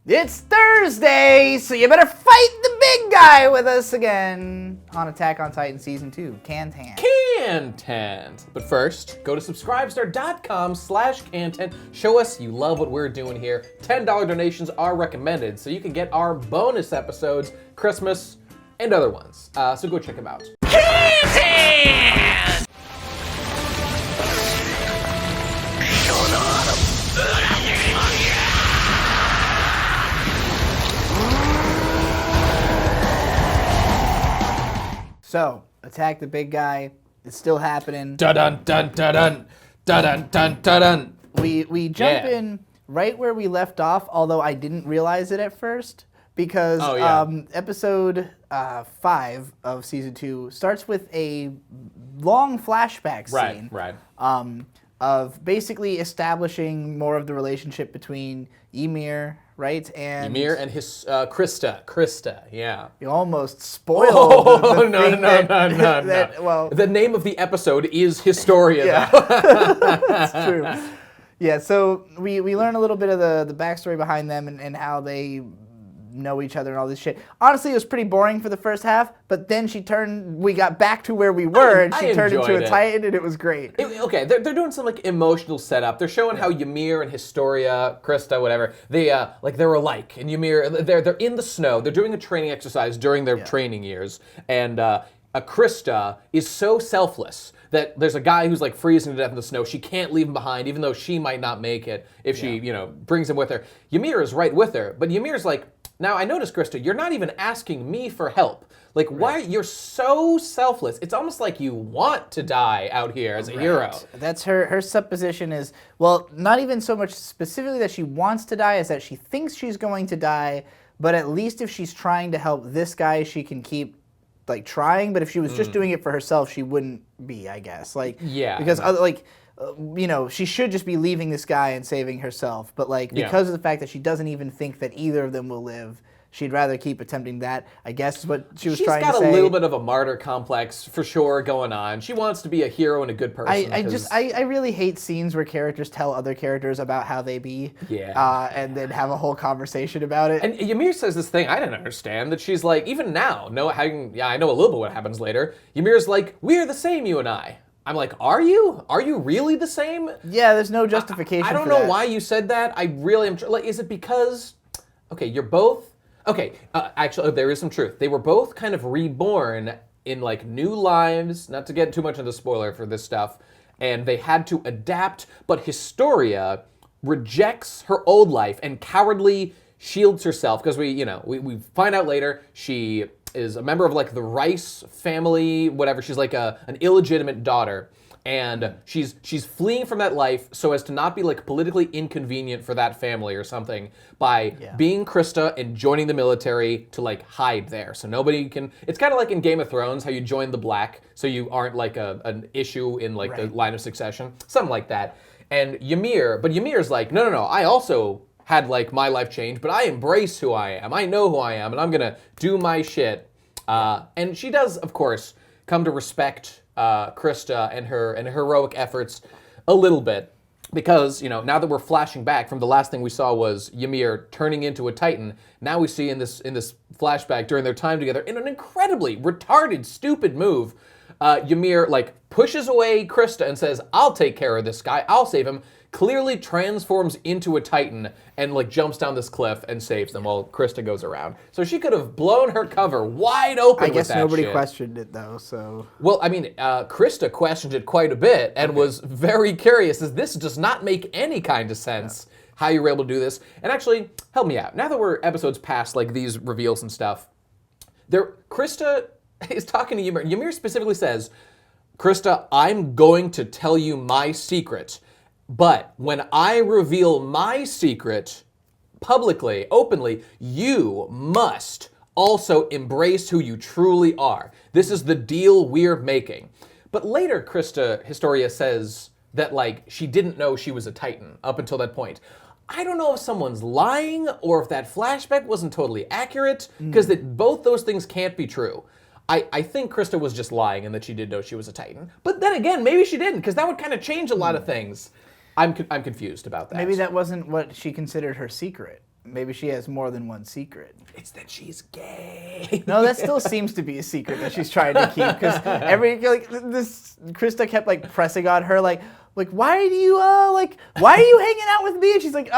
It's Thursday, so you better fight the big guy with us again on Attack on Titan Season 2, Khantehnt. Khantehnt. But first, go to subscribestar.com/Khantehnt. Show us you love what we're doing here. $10 donations are recommended, so you can get our bonus episodes, Christmas, and other ones. So go check them out. Khantehnt! So, Attack the Big Guy is still happening. Dun dun dun dun dun dun dun. We jump in right where we left off, although I didn't realize it at first, because episode 5 of Season 2 starts with a long flashback scene. Right. Of basically establishing more of the relationship between Ymir, right, and Ymir and his Krista, yeah. You almost spoiled the no. Well, the name of the episode is Historia, yeah. though. That's true. Yeah, so we learn a little bit of the backstory behind them and how they know each other and all this shit. Honestly, it was pretty boring for the first half, but then we got back to where we were, and she turned into a Titan, and it was great. They're doing some like emotional setup. They're showing how Ymir and Historia, Krista, whatever, they're alike. And Ymir, they're in the snow. They're doing a training exercise during their training years, and Krista is so selfless that there's a guy who's like freezing to death in the snow. She can't leave him behind, even though she might not make it if she, brings him with her. Ymir is right with her, but Ymir's like, now I noticed, Krista, you're not even asking me for help. Like, why? You're so selfless. It's almost like you want to die out here as a hero. That's her supposition is, well, not even so much specifically that she wants to die as that she thinks she's going to die, but at least if she's trying to help this guy, she can keep like trying, but if she was just doing it for herself, she wouldn't be, I guess. Like, because she should just be leaving this guy and saving herself, but like because of the fact that she doesn't even think that either of them will live, she'd rather keep attempting that, I guess is what she was trying to say. She's got a little bit of a martyr complex for sure going on. She wants to be a hero and a good person. I really hate scenes where characters tell other characters about how they be, and then have a whole conversation about it. And Ymir says this thing I didn't understand, that she's like, even now, I know a little bit what happens later. Ymir's like, we're the same, you and I. I'm like, are you? Are you really the same? Yeah, there's no justification for that. I don't know why you said that. I really am. Like, is it because, you're both. Actually, there is some truth. They were both kind of reborn in like new lives, not to get too much into spoiler for this stuff, and they had to adapt, but Historia rejects her old life and cowardly shields herself, because we find out later she is a member of like the Rice family, whatever. She's like an illegitimate daughter. And she's fleeing from that life so as to not be like politically inconvenient for that family or something by being Krista and joining the military to like hide there. So nobody can, it's kind of like in Game of Thrones, how you join the Black so you aren't like an issue in like the line of succession, something like that. And Ymir's like, no, I also had like my life change, but I embrace who I am. I know who I am, and I'm gonna do my shit. And she does, of course, come to respect Krista and her heroic efforts a little bit, because now that we're flashing back from the last thing we saw was Ymir turning into a Titan. Now we see in this flashback during their time together, in an incredibly retarded, stupid move, Ymir like pushes away Krista and says, "I'll take care of this guy. I'll save him." Clearly transforms into a Titan and like jumps down this cliff and saves them while Krista goes around. So she could have blown her cover wide open. I guess with that nobody shit. Questioned it though, so. Well, I mean, Krista questioned it quite a bit and was very curious, as this does not make any kind of sense how you were able to do this. And actually, help me out. Now that we're episodes past like these reveals and stuff, Krista is talking to Ymir. Ymir specifically says, "Krista, I'm going to tell you my secret. But when I reveal my secret publicly, openly, you must also embrace who you truly are. This is the deal we're making." But later, Historia says that like she didn't know she was a Titan up until that point. I don't know if someone's lying or if that flashback wasn't totally accurate, because both those things can't be true. I think Krista was just lying and that she did know she was a Titan. But then again, maybe she didn't, because that would kind of change a lot of things. I'm confused about that. Maybe that wasn't what she considered her secret. maybe she has more than one secret. It's that she's gay. No, that still seems to be a secret that she's trying to keep because this Krista kept like pressing on her like why are you hanging out with me? And she's like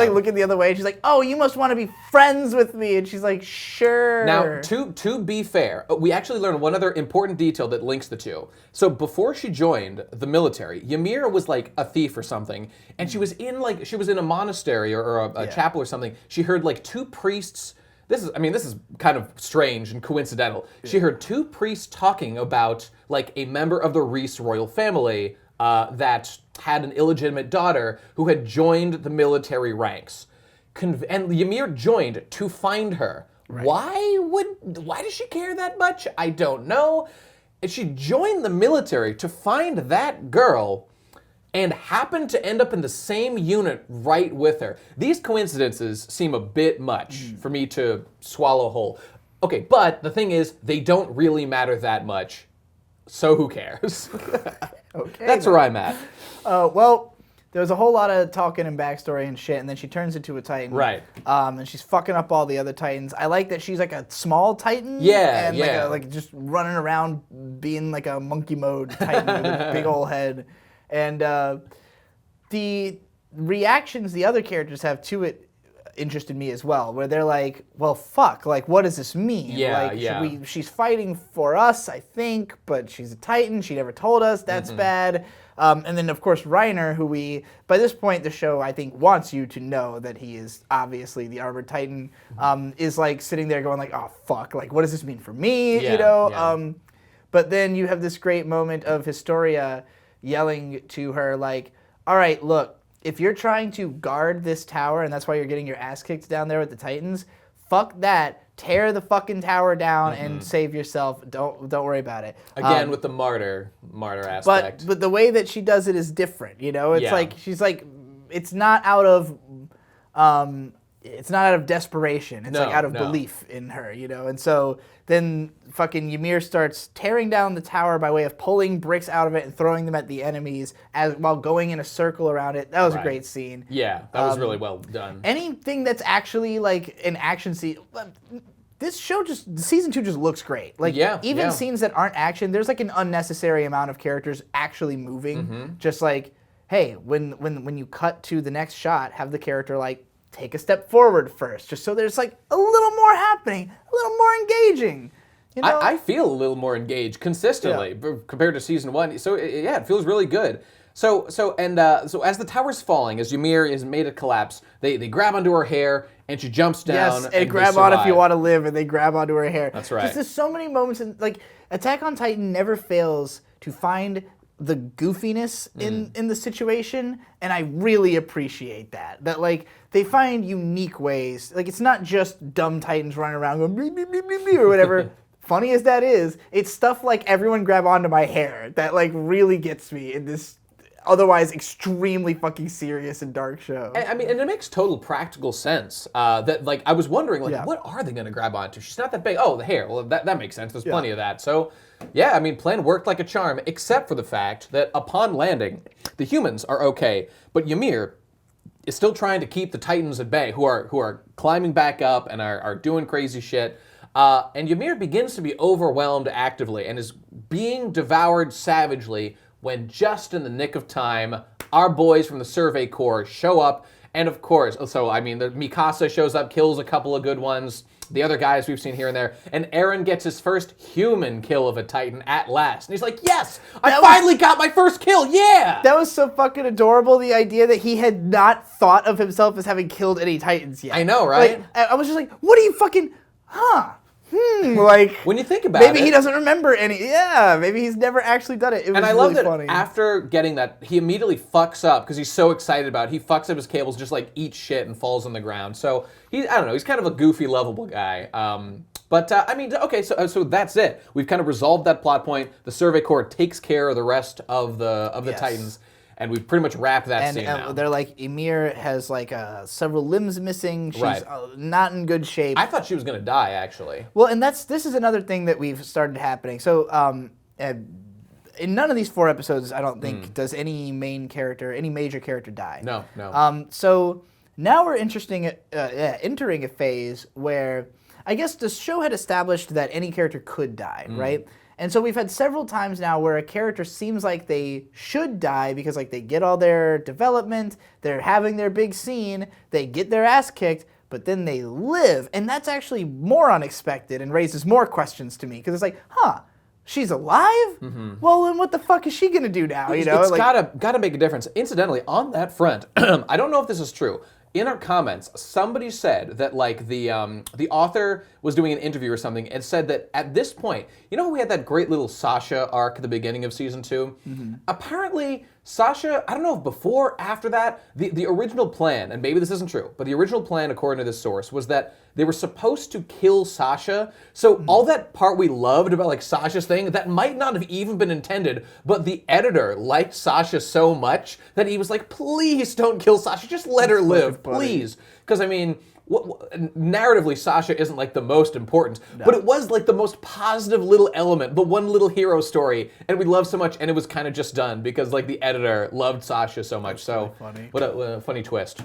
looking the other way. And she's like, oh, you must want to be friends with me. And she's like, sure. Now, to be fair, we actually learned one other important detail that links the two. So before she joined the military, Ymir was like a thief or something, and she was in a monastery or a chapel or something. She heard like two priests. This is kind of strange and coincidental. Yeah. She heard two priests talking about like a member of the Reese royal family that had an illegitimate daughter who had joined the military ranks. And Ymir joined to find her. Right. Why does she care that much? I don't know. And she joined the military to find that girl and happened to end up in the same unit right with her. These coincidences seem a bit much for me to swallow whole. Okay, but the thing is, they don't really matter that much, so who cares? Okay. That's where I'm at. Well, there's a whole lot of talking and backstory and shit, and then she turns into a Titan. Right. And she's fucking up all the other Titans. I like that she's like a small Titan. Yeah, and yeah. like just running around being like a monkey mode Titan with a big old head. And the reactions the other characters have to it interested me as well, where they're like, well, fuck, like, what does this mean? Yeah, like, yeah. She's fighting for us, I think, but she's a Titan. She never told us. That's bad. And then, of course, Reiner, who by this point, the show, I think, wants you to know that he is obviously the Armored Titan, is like sitting there going like, oh, fuck, like, what does this mean for me? Yeah, you know? yeah. But then you have this great moment of Historia yelling to her like, all right, look, if you're trying to guard this tower and that's why you're getting your ass kicked down there with the Titans, fuck that. Tear the fucking tower down and save yourself. Don't worry about it. Again, with the martyr aspect. But the way that she does it is different, you know? It's like she's like it's not out of desperation. It's like out of belief in her, you know? And so then fucking Ymir starts tearing down the tower by way of pulling bricks out of it and throwing them at the enemies while going in a circle around it. That was a great scene. Yeah, that was really well done. Anything that's actually like an action scene. This show season 2 just looks great. Like even scenes that aren't action, there's like an unnecessary amount of characters actually moving. Just like, hey, when you cut to the next shot, have the character like take a step forward first, just so there's like a little more happening, a little more engaging. You know? I feel a little more engaged consistently compared to season 1. So yeah, it feels really good. So as the tower's falling, as Ymir is made to collapse, they grab onto her hair and she jumps down. Yes, and grab on if you want to live, and they grab onto her hair. That's right. Just there's so many moments, and like Attack on Titan never fails to find the goofiness in the situation, and I really appreciate that. That like they find unique ways. Like it's not just dumb Titans running around going bleep, bleep, bleep, bleep, bleep, or whatever. Funny as that is, it's stuff like everyone grab onto my hair that like really gets me in this otherwise extremely fucking serious and dark show. I mean, and it makes total practical sense. That like I was wondering, like, what are they going to grab onto? She's not that big. Oh, the hair. Well, that makes sense. There's plenty of that. So, yeah, I mean, plan worked like a charm, except for the fact that upon landing, the humans are okay, but Ymir is still trying to keep the Titans at bay, who are climbing back up and are doing crazy shit. And Ymir begins to be overwhelmed actively and is being devoured savagely when just in the nick of time, our boys from the Survey Corps show up. And of course, so I mean, the Mikasa shows up, kills a couple of good ones. The other guys we've seen here and there. And Eren gets his first human kill of a Titan at last. And he's like, yes, I finally got my first kill, yeah! That was so fucking adorable, the idea that he had not thought of himself as having killed any Titans yet. I know, right? Like, I was just like, what are you fucking, like when you think about it, maybe he doesn't remember any. Yeah, maybe he's never actually done it. It was and I really love that funny. After getting that, he immediately fucks up because he's so excited about it. He fucks up his cables, just like eats shit and falls on the ground. So I don't know, he's kind of a goofy, lovable guy. But I mean, okay, so that's it. We've kind of resolved that plot point. The Survey Corps takes care of the rest of the Titans. And we've pretty much wrapped that scene now. They're like, Ymir has like several limbs missing. She's not in good shape. I thought she was going to die, actually. Well, and this is another thing that we've started happening. So in none of these 4 episodes, I don't think, does any major character die. No. So now we're entering a phase where I guess the show had established that any character could die, right? And so we've had several times now where a character seems like they should die because like they get all their development, they're having their big scene, they get their ass kicked, but then they live. And that's actually more unexpected and raises more questions to me because it's like, huh, she's alive? Well, then what the fuck is she gonna do now? You know, it's like, gotta make a difference. Incidentally, on that front, I don't know if this is true. In our comments, somebody said that like the author was doing an interview or something and said that at this point, you know, we had that great little Sasha arc at the beginning of season 2. Apparently, Sasha, I don't know if before or after that, the original plan, and maybe this isn't true, but the original plan, according to this source, was that they were supposed to kill Sasha. So all that part we loved about like Sasha's thing, that might not have even been intended, but the editor liked Sasha so much that he was like, please don't kill Sasha, just let her live, please. Because I mean, narratively, Sasha isn't like the most important, but it was like the most positive little element, the one little hero story, and we loved so much, and it was kind of just done because like the editor loved Sasha so much. So funny. What a funny twist.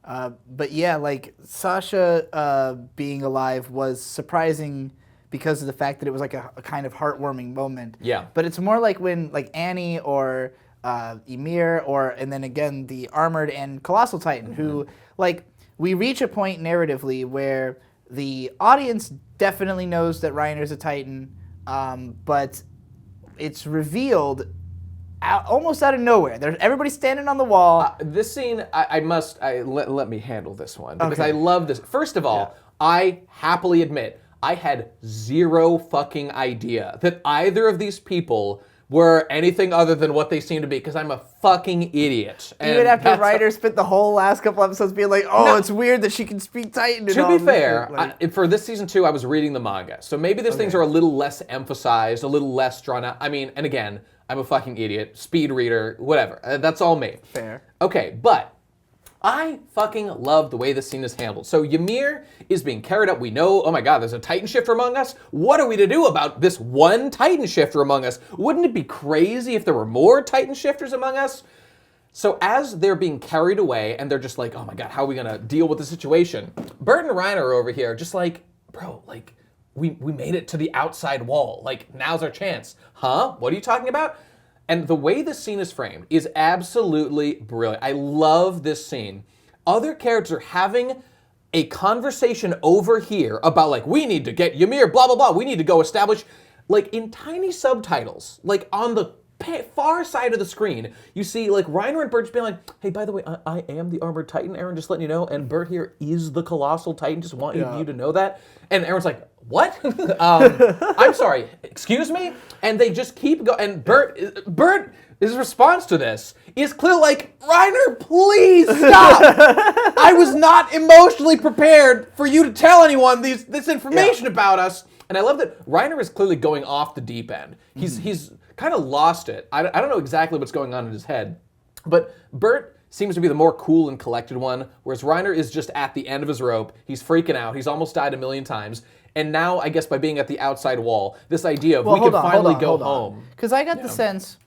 But yeah, like Sasha being alive was surprising because of the fact that it was like a kind of heartwarming moment. Yeah. But it's more like when like Annie or Ymir and then again the Armored and Colossal Titan who like we reach a point narratively where the audience definitely knows that Reiner's a Titan, but it's revealed almost out of nowhere. Everybody's standing on the wall. This scene, let me handle this one because I love this. First of all, I happily admit I had zero fucking idea that either of these people were anything other than what they seem to be because I'm a fucking idiot. Even after Reiner spent the whole last couple episodes being like, oh, it's weird that she can speak Titan. And to all be fair, like, for this season 2, I was reading the manga. So maybe these things are a little less emphasized, a little less drawn out. I mean, and again, I'm a fucking idiot, speed reader, whatever. That's all me. Fair. Okay, but I fucking love the way this scene is handled. So Ymir is being carried up. We know, oh my god, there's a Titan shifter among us. What are we to do about this one Titan shifter among us? Wouldn't it be crazy if there were more Titan shifters among us? So as they're being carried away and they're just like, oh my god, how are we gonna deal with the situation? Bert and Reiner are over here just like, bro, like, we made it to the outside wall. Like, now's our chance. Huh? What are you talking about? And the way this scene is framed is absolutely brilliant. I love this scene. Other characters are having a conversation over here about like, we need to get Ymir, blah, blah, blah. We need to go establish, like in tiny subtitles, like on the far side of the screen, you see like Reiner and Bert just being like, hey, by the way, I am the Armored Titan, Eren, just letting you know, and Bert here is the Colossal Titan, just want you to know that. And Eren's like, what? I'm sorry, excuse me? And they just keep going, and Bert, his response to this is clearly like, Reiner, please stop! I was not emotionally prepared for you to tell anyone this information about us. And I love that Reiner is clearly going off the deep end. He's kind of lost it. I don't know exactly what's going on in his head. But Bert seems to be the more cool and collected one, whereas Reiner is just at the end of his rope. He's freaking out. He's almost died 1,000,000 times. And now, I guess by being at the outside wall, this idea of we can finally go home. Because I got the sense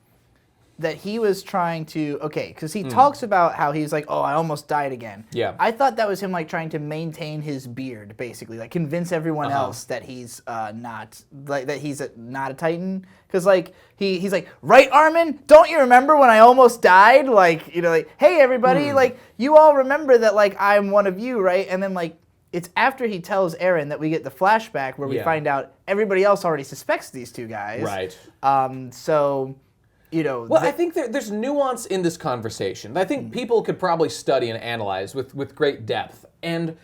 that he was trying to, because he talks about how he's like, oh, I almost died again. Yeah. I thought that was him like trying to maintain his beard, basically, like convince everyone else that he's not a Titan. Because like he's like, right, Armin? Don't you remember when I almost died? Like, you know, like, hey everybody, like you all remember that like I'm one of you, right? And then like it's after he tells Eren that we get the flashback where we find out everybody else already suspects these two guys. Right. So. You know, well, I think there's nuance in this conversation. I think people could probably study and analyze with great depth. And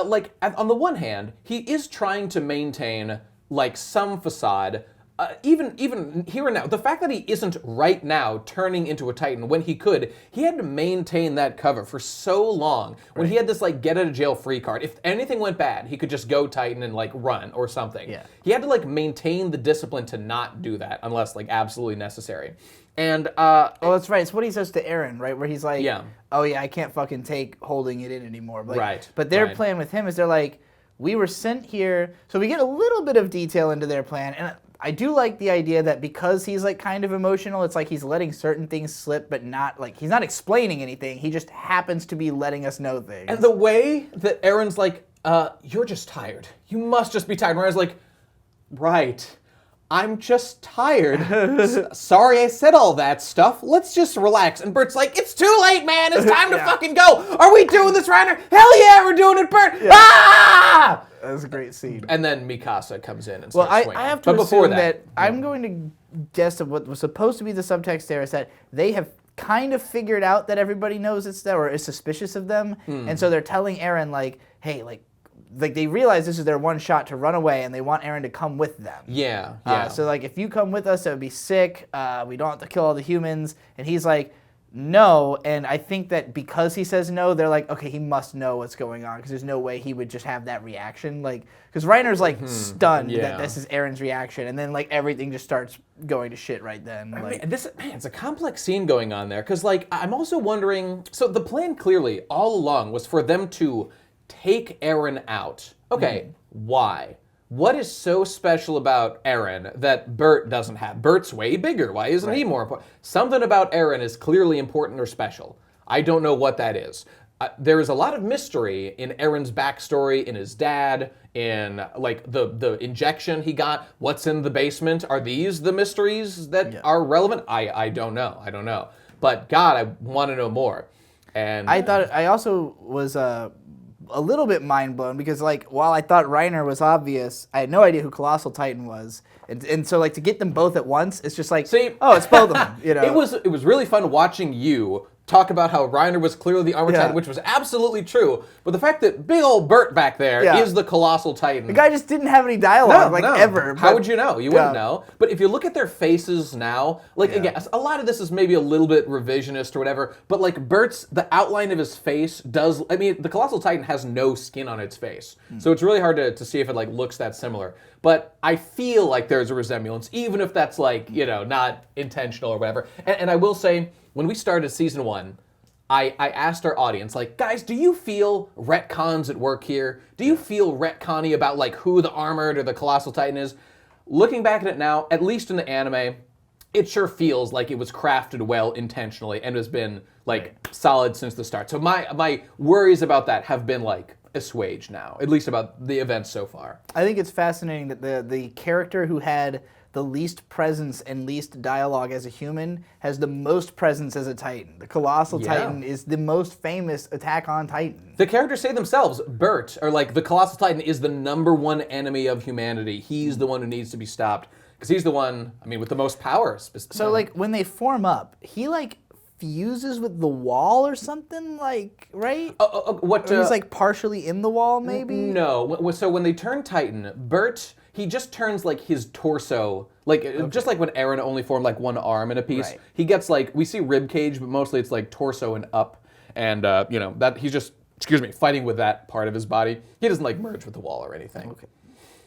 like on the one hand, he is trying to maintain like some facade. Even here and now, the fact that he isn't right now turning into a Titan when he could, he had to maintain that cover for so long. When he had this like get out of jail free card, if anything went bad, he could just go Titan and like run or something. Yeah. He had to like maintain the discipline to not do that unless like absolutely necessary. And oh, that's right. It's what he says to Eren, right? Where he's like, oh yeah, I can't fucking take holding it in anymore. Like, right. But their plan with him is they're like, we were sent here, so we get a little bit of detail into their plan, and I do like the idea that because he's like kind of emotional, it's like he's letting certain things slip, but not like he's not explaining anything. He just happens to be letting us know things. And the way that Eren's like, you're just tired. You must just be tired. And Reiner's like, right. I'm just tired. Sorry I said all that stuff. Let's just relax. And Bert's like, it's too late, man. It's time to fucking go. Are we doing this, Reiner? Hell yeah, we're doing it, Bert. Yeah. Ah! That was a great scene. And then Mikasa comes in and starts swinging. I have to assume that I'm going to guess that what was supposed to be the subtext there is that they have kind of figured out that everybody knows it's them or is suspicious of them. And so they're telling Eren, like, hey, like they realize this is their one shot to run away, and they want Eren to come with them. Yeah. So like, if you come with us, it would be sick. We don't have to kill all the humans. And he's like, no. And I think that because he says no, they're like, okay, he must know what's going on because there's no way he would just have that reaction. Like, because Reiner's like stunned that this is Eren's reaction, and then like everything just starts going to shit right then. Like, it's a complex scene going on there because like I'm also wondering. So the plan clearly all along was for them to take Eren out. Okay, why? What is so special about Eren that Bert doesn't have? Bert's way bigger. Why isn't he more important? Something about Eren is clearly important or special. I don't know what that is. There is a lot of mystery in Eren's backstory, in his dad, in like the injection he got. What's in the basement? Are these the mysteries that are relevant? I don't know. I don't know. But God, I want to know more. And I also was a little bit mind blown because like while I thought Reiner was obvious, I had no idea who Colossal Titan was, and so like to get them both at once, it's just like, see, oh, it's both of them. You know, it was really fun watching you talk about how Reiner was clearly the Armor Titan, which was absolutely true. But the fact that big old Bert back there is the Colossal Titan. The guy just didn't have any dialogue, ever. How would you know? You wouldn't know. But if you look at their faces now, like again, a lot of this is maybe a little bit revisionist or whatever, but like Bert's, the outline of his face does, I mean, the Colossal Titan has no skin on its face. So it's really hard to see if it like looks that similar. But I feel like there's a resemblance, even if that's like, you know, not intentional or whatever. And I will say, when we started season 1, I asked our audience, like, guys, do you feel retcons at work here? Do you feel retconny about like who the Armored or the Colossal Titan is? Looking back at it now, at least in the anime, it sure feels like it was crafted well intentionally and has been like solid since the start. So my worries about that have been like assuaged now, at least about the events so far. I think it's fascinating that the character who had the least presence and least dialogue as a human has the most presence as a Titan. The Colossal Titan is the most famous attack on Titan. The characters say themselves, Bert, or like the Colossal Titan is the #1 enemy of humanity. He's the one who needs to be stopped because he's the one, I mean, with the most power. So like when they form up, he like fuses with the wall or something, like, right? What? Or he's like partially in the wall, maybe? No. So when they turn Titan, Bert, he just turns like his torso, like just like when Eren only formed like one arm in a piece. Right. He gets like, we see rib cage, but mostly it's like torso and up, and you know that he's just, fighting with that part of his body. He doesn't like merge with the wall or anything. Okay.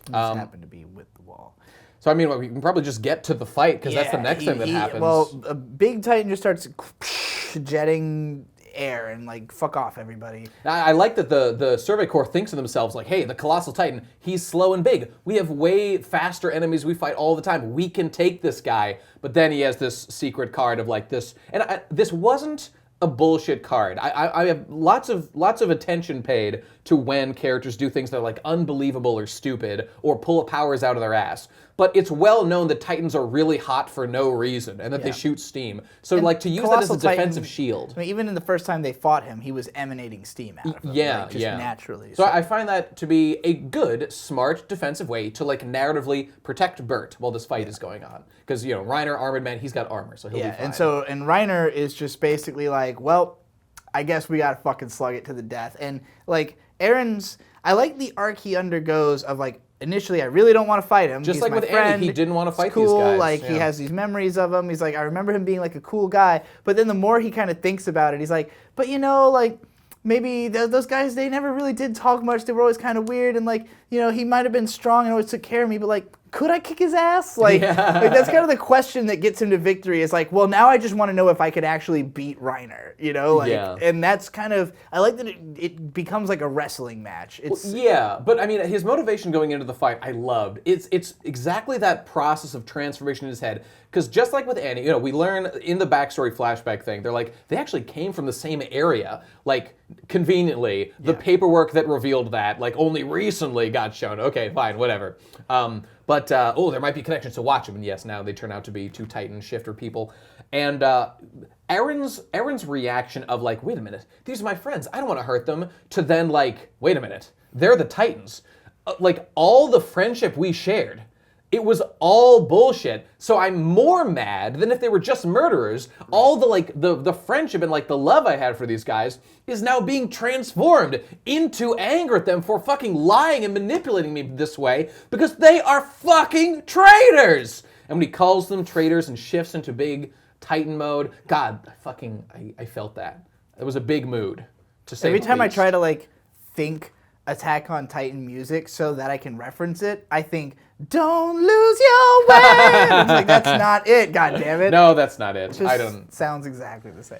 He just happened to be with the wall. So I mean, we can probably just get to the fight because that's the next thing that happens. Well, a big Titan just starts jetting air and like fuck off everybody. I like that the Survey Corps thinks of themselves like, hey, the Colossal Titan, he's slow and big. We have way faster enemies we fight all the time. We can take this guy. But then he has this secret card of like this, and this wasn't a bullshit card. I have lots of attention paid to when characters do things that are like unbelievable or stupid or pull powers out of their ass. But it's well known that Titans are really hot for no reason and that they shoot steam. So and like to use that as a defensive shield. I mean, even in the first time they fought him, he was emanating steam out of him. Just naturally. So I find that to be a good, smart defensive way to like narratively protect Bert while this fight is going on. Because, you know, Reiner, armored man, he's got armor, so he'll be fine. And Reiner is just basically like, well, I guess we gotta fucking slug it to the death. And like Eren's, I like the arc he undergoes of like, initially, I really don't want to fight him. Just He's like my with friend. Annie, he didn't want to fight these guys. Like he has these memories of him. He's like, I remember him being like a cool guy. But then the more he kind of thinks about it, he's like, but you know, like maybe those guys, they never really did talk much. They were always kind of weird, and like, you know, he might have been strong and always took care of me, but like could I kick his ass? Like that's kind of the question that gets him to victory. Is like, well, now I just want to know if I could actually beat Reiner. You know, like, and that's kind of I like that it becomes like a wrestling match. It's but I mean, his motivation going into the fight, I loved. It's exactly that process of transformation in his head. Because just like with Annie, you know, we learn in the backstory flashback thing, they're like, they actually came from the same area. Like, conveniently, the paperwork that revealed that, like, only recently got shown. Okay, fine, whatever. There might be connections to watch them. And yes, now they turn out to be two Titan shifter people. And Eren's reaction of like, wait a minute, these are my friends. I don't want to hurt them. To then like, wait a minute, they're the Titans. Like, all the friendship we shared, it was all bullshit. So I'm more mad than if they were just murderers. All the like the friendship and like the love I had for these guys is now being transformed into anger at them for fucking lying and manipulating me this way because they are fucking traitors. And when he calls them traitors and shifts into big Titan mode, God, I felt that. It was a big mood. To say every the time least. I try to like think Attack on Titan music so that I can reference it, I think, don't lose your way. It's like, that's not it, God damn it. No, that's not it. Just I don't. Sounds exactly the same.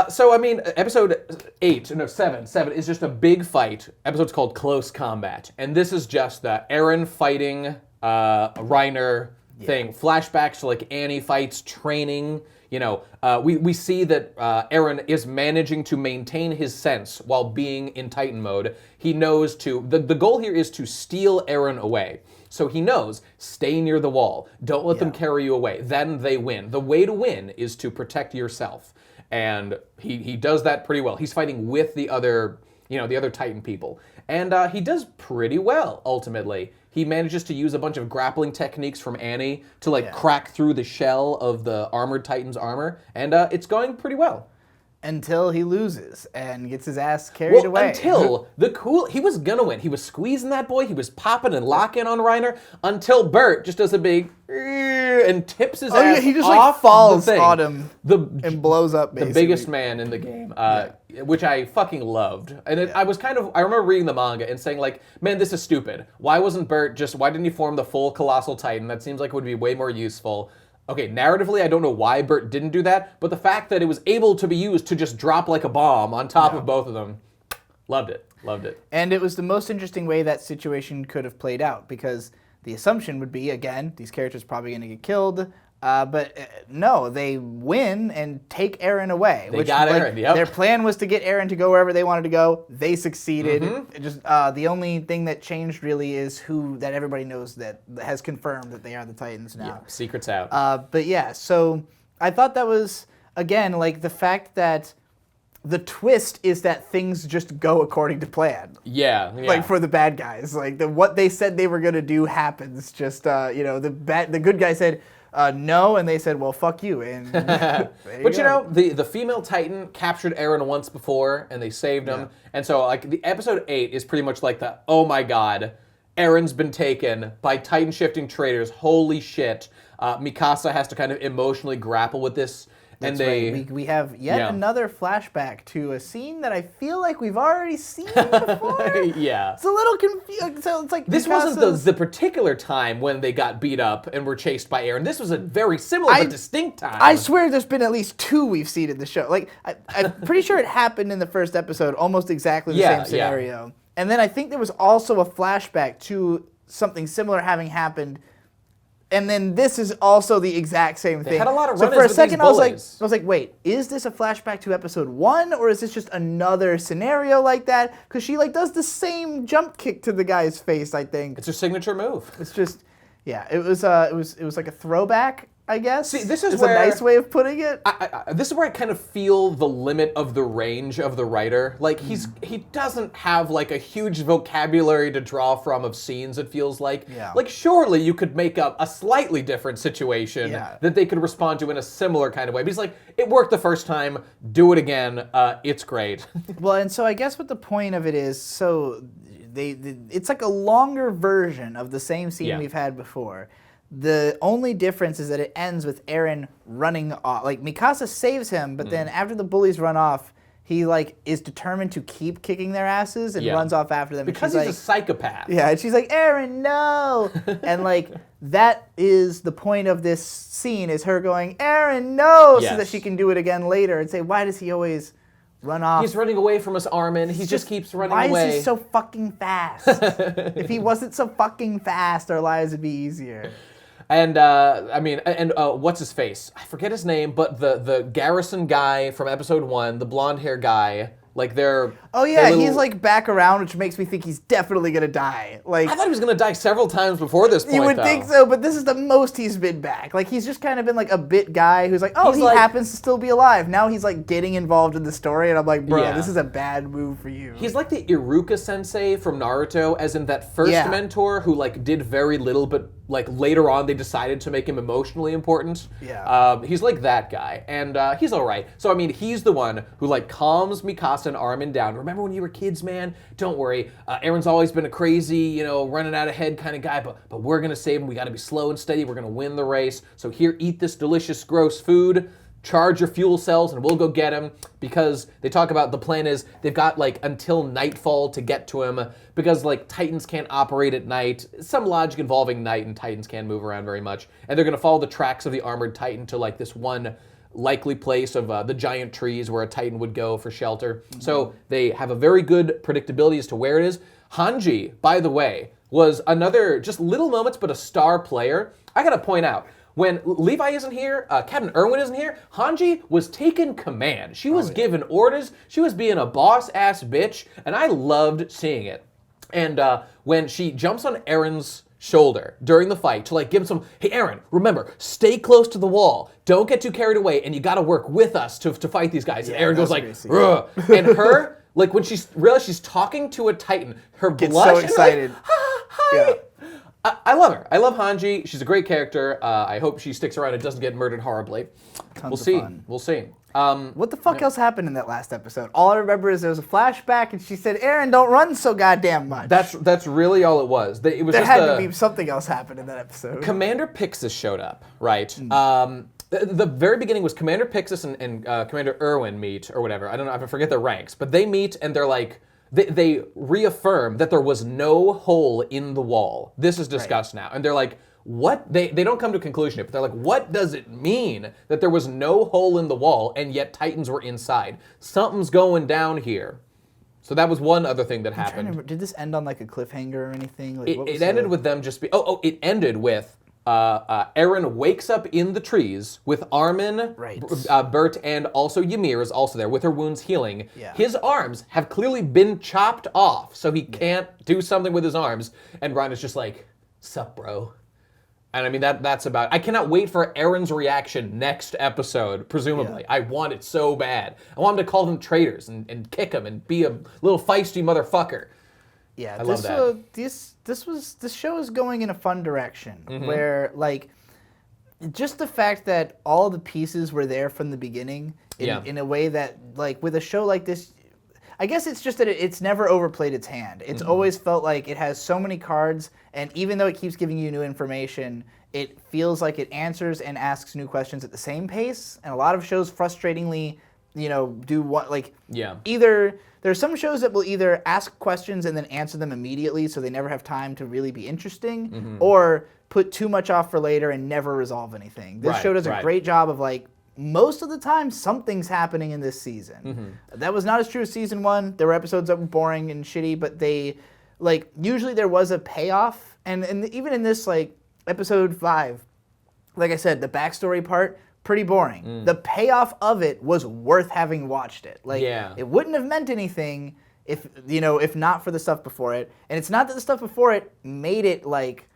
So, I mean, episode 7 is just a big fight. Episode's called Close Combat. And this is just the Eren fighting Reiner thing. Flashbacks to, like, Annie fights, training. You know, we see that Eren is managing to maintain his sense while being in Titan mode. He knows the goal here is to steal Eren away. So he knows, stay near the wall. Don't let them carry you away. Then they win. The way to win is to protect yourself. And he does that pretty well. He's fighting with the other Titan people. And he does pretty well, ultimately. He manages to use a bunch of grappling techniques from Annie to crack through the shell of the armored Titan's armor. And it's going pretty well. Until he loses and gets his ass carried away. Until he was gonna win. He was squeezing that boy. He was popping and locking on Reiner until Bert just does a big and tips his ass he just off like falls the thing. on him and blows up. Basically. The biggest man in the game, which I fucking loved. And I remember reading the manga and saying like, man, this is stupid. Why didn't he form the full colossal Titan? That seems like it would be way more useful. Okay, narratively, I don't know why Bert didn't do that, but the fact that it was able to be used to just drop like a bomb on top of both of them, loved it. And it was the most interesting way that situation could have played out, because the assumption would be, again, these characters are probably going to get killed, but no, they win and take Eren away. They got Eren, yep. Their plan was to get Eren to go wherever they wanted to go. They succeeded. It just the only thing that changed really is that everybody knows that has confirmed that they are the Titans now. Yeah, secret's out. But yeah, so I thought that was, again, like the fact that the twist is that things just go according to plan. Yeah. Like for the bad guys, like what they said they were gonna do happens. Just the good guy said no, and they said, well, fuck you. And but you know, the female Titan captured Eren once before, and they saved him. And so like the episode 8 is pretty much like the, oh my god, Eren's been taken by Titan shifting traitors. Holy shit. Mikasa has to kind of emotionally grapple with this. That's right. We have yet another flashback to a scene that I feel like we've already seen before. Yeah. It's a little confusing. So it's like this wasn't the particular time when they got beat up and were chased by Eren. This was a very similar but distinct time. I swear there's been at least 2 we've seen in the show. Like I'm pretty sure it happened in the first episode, almost exactly the same scenario. And then I think there was also a flashback to something similar having happened. And then this is also the exact same thing. They had a lot of so run-ins for a with second, these I was like, wait, is this a flashback to episode 1, or is this just another scenario like that? Because she like does the same jump kick to the guy's face. I think it's her signature move. It's just, yeah, it was like a throwback, I guess. See, this is a nice way of putting it. This is where I kind of feel the limit of the range of the writer. Like he doesn't have like a huge vocabulary to draw from of scenes. It feels like, like surely you could make up a slightly different situation that they could respond to in a similar kind of way. But he's like, it worked the first time. Do it again. It's great. Well, and so I guess what the point of it is, so it's like a longer version of the same scene we've had before. The only difference is that it ends with Eren running off. Like, Mikasa saves him, but then after the bullies run off, he, like, is determined to keep kicking their asses and runs off after them. Because and he's she's a psychopath. Yeah, and she's like, Eren, no! And, like, that is the point of this scene, is her going, Eren, no! So that she can do it again later and say, why does he always run off? He's running away from us, Armin. He just keeps running away. Why is he so fucking fast? If he wasn't so fucking fast, our lives would be easier. And what's his face? I forget his name, but the garrison guy from episode 1, the blonde hair guy, like they're... Oh yeah, he's like back around, which makes me think he's definitely gonna die. Like, I thought he was gonna die several times before this point, you would think so, but this is the most he's been back. Like, he's just kind of been like a bit guy who's like, oh, he happens to still be alive. Now he's like getting involved in the story, and I'm like, bro, this is a bad move for you. He's like the Iruka sensei from Naruto, as in that first mentor who like did very little, but like later on they decided to make him emotionally important. Yeah. He's like that guy, and he's all right. So I mean, he's the one who like calms Mikasa and Armin down. Remember when you were kids, man? Don't worry. Eren's always been a crazy, running out ahead kind of guy, but we're gonna save him. We gotta be slow and steady. We're gonna win the race. So here, eat this delicious, gross food. Charge your fuel cells and we'll go get him, because they talk about the plan is they've got like until nightfall to get to him, because like Titans can't operate at night. Some logic involving night, and Titans can't move around very much. And they're gonna follow the tracks of the armored Titan to like this one likely place of the giant trees where a Titan would go for shelter. So they have a very good predictability as to where it is. Hanji, by the way, was another just little moments, but a star player. I gotta point out, when Levi isn't here, Captain Erwin isn't here, Hanji was taking command. She was given orders. She was being a boss-ass bitch, and I loved seeing it. And when she jumps on Eren's shoulder during the fight to like give him some, hey Eren, remember, stay close to the wall. Don't get too carried away, and you gotta work with us to fight these guys. And Eren goes like, ugh. And her, like when she's realized she's talking to a Titan, her Gets blush so excited. Like, hi. Yeah. I love her. I love Hanji. She's a great character. I hope she sticks around and doesn't get murdered horribly. We'll see. Fun. We'll see. What the fuck else happened in that last episode? All I remember is there was a flashback, and she said, "Eren, don't run so goddamn much." That's really all it was. It was there had to be something else happened in that episode. Commander Pixis showed up, right? The very beginning was Commander Pixis and Commander Erwin meet, or whatever. I don't know. I forget their ranks, but they meet and they're like. They reaffirm that there was no hole in the wall. This is discussed now. And they're like, what? They don't come to a conclusion yet, but they're like, what does it mean that there was no hole in the wall and yet Titans were inside? Something's going down here. So that was one other thing that happened. Did this end on like a cliffhanger or anything? Like, it ended with them just it ended with Eren wakes up in the trees with Armin, Bert, and also Ymir is also there with her wounds healing. Yeah. His arms have clearly been chopped off, so he can't do something with his arms. And Reiner's just like, sup, bro? And I mean, that's about... I cannot wait for Eren's reaction next episode, presumably. Yeah. I want it so bad. I want him to call them traitors and kick them and be a little feisty motherfucker. Yeah, I love that. This show is going in a fun direction where, like, just the fact that all the pieces were there from the beginning in a way that, like, with a show like this, I guess it's just that it's never overplayed its hand. It's always felt like it has so many cards, and even though it keeps giving you new information, it feels like it answers and asks new questions at the same pace. And a lot of shows frustratingly, do what, like, either... There's some shows that will either ask questions and then answer them immediately, so they never have time to really be interesting, or put too much off for later and never resolve anything. This show does a great job of, like, most of the time, something's happening in this season. That was not as true as season 1. There were episodes that were boring and shitty, but they, like, usually there was a payoff. And even in this, like, episode 5, like I said, the backstory part, pretty boring. The payoff of it was worth having watched it. Like, it wouldn't have meant anything if not for the stuff before it. And it's not that the stuff before it made it, like,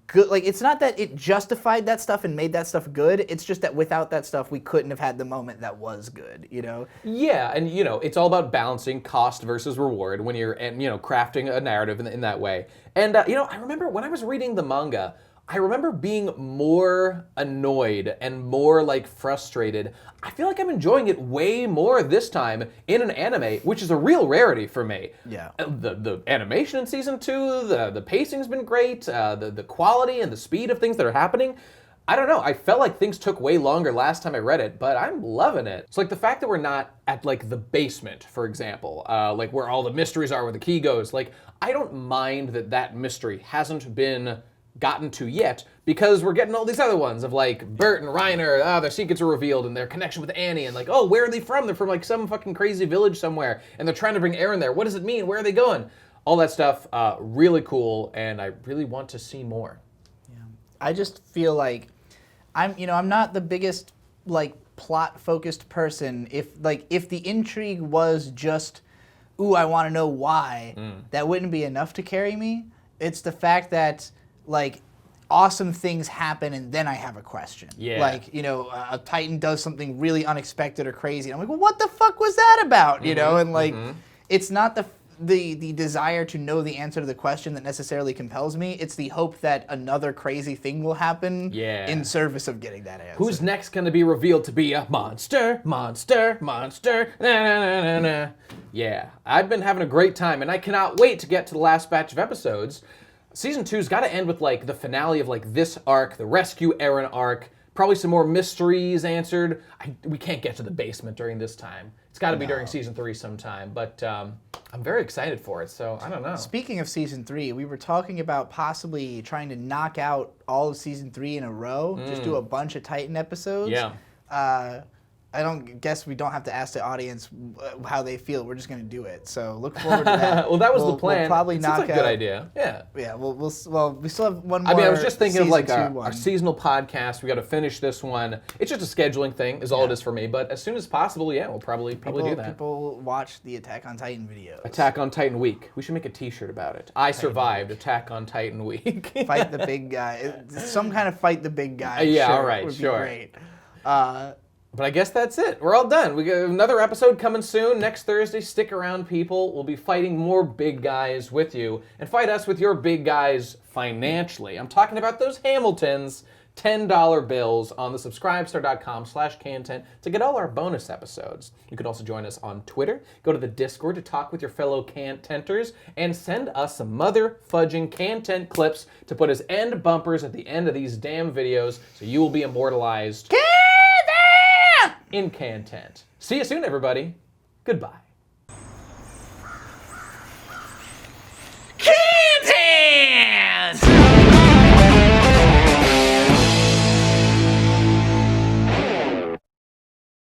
good. Like, it's not that it justified that stuff and made that stuff good. It's just that without that stuff, we couldn't have had the moment that was good, Yeah, and, it's all about balancing cost versus reward when you're, crafting a narrative in that way. And, I remember when I was reading the manga, I remember being more annoyed and more like frustrated. I feel like I'm enjoying it way more this time in an anime, which is a real rarity for me. Yeah. The animation in season 2, the pacing's been great, the quality and the speed of things that are happening. I don't know, I felt like things took way longer last time I read it, but I'm loving it. So like the fact that we're not at like the basement, for example, like where all the mysteries are, where the key goes, like I don't mind that that mystery hasn't been gotten to yet, because we're getting all these other ones of like Bert and Reiner, their secrets are revealed and their connection with Annie, and like, oh, where are they from? They're from like some fucking crazy village somewhere, and they're trying to bring Eren there. What does it mean? Where are they going? All that stuff, really cool, and I really want to see more. Yeah. I just feel like I'm not the biggest like plot-focused person. If the intrigue was just, ooh, I want to know why, that wouldn't be enough to carry me. It's the fact that like awesome things happen and then I have a question. Yeah. Like, a Titan does something really unexpected or crazy. And I'm like, well, what the fuck was that about? You know, and like, it's not the desire to know the answer to the question that necessarily compels me. It's the hope that another crazy thing will happen in service of getting that answer. Who's next going to be revealed to be a monster, monster, monster? Na, na, na, na, na. Yeah, I've been having a great time, and I cannot wait to get to the last batch of episodes. Season 2's got to end with like the finale of like this arc, the Rescue Eren arc. Probably some more mysteries answered. We can't get to the basement during this time. It's got to be during season 3 sometime, but I'm very excited for it, so I don't know. Speaking of season 3, we were talking about possibly trying to knock out all of season 3 in a row, just do a bunch of Titan episodes. Yeah. I don't guess we don't have to ask the audience how they feel. We're just going to do it. So look forward to that. Well, that was the plan. We'll probably knock out. That's a good idea. Yeah. Yeah. We still have one more. I mean, I was just thinking of like season 2 our seasonal podcast. We got to finish this one. It's just a scheduling thing, is all it is for me. But as soon as possible, yeah, we'll probably do that. People watch the Attack on Titan videos. Attack on Titan Week. We should make a T-shirt about it. I survived Attack on Titan Week. Fight the big guy. Some kind of fight the big guy. Yeah. Shirt All right. would Sure. Be great. But I guess that's it. We're all done. We got another episode coming soon. Next Thursday, stick around, people. We'll be fighting more big guys with you. And fight us with your big guys financially. I'm talking about those Hamiltons, $10 bills on the subscribestar.com/Khantehnt to get all our bonus episodes. You can also join us on Twitter. Go to the Discord to talk with your fellow Khantenters. And send us some mother-fudging Khantehnt clips to put as end bumpers at the end of these damn videos so you will be immortalized in Khantehnt. See you soon, everybody. Goodbye.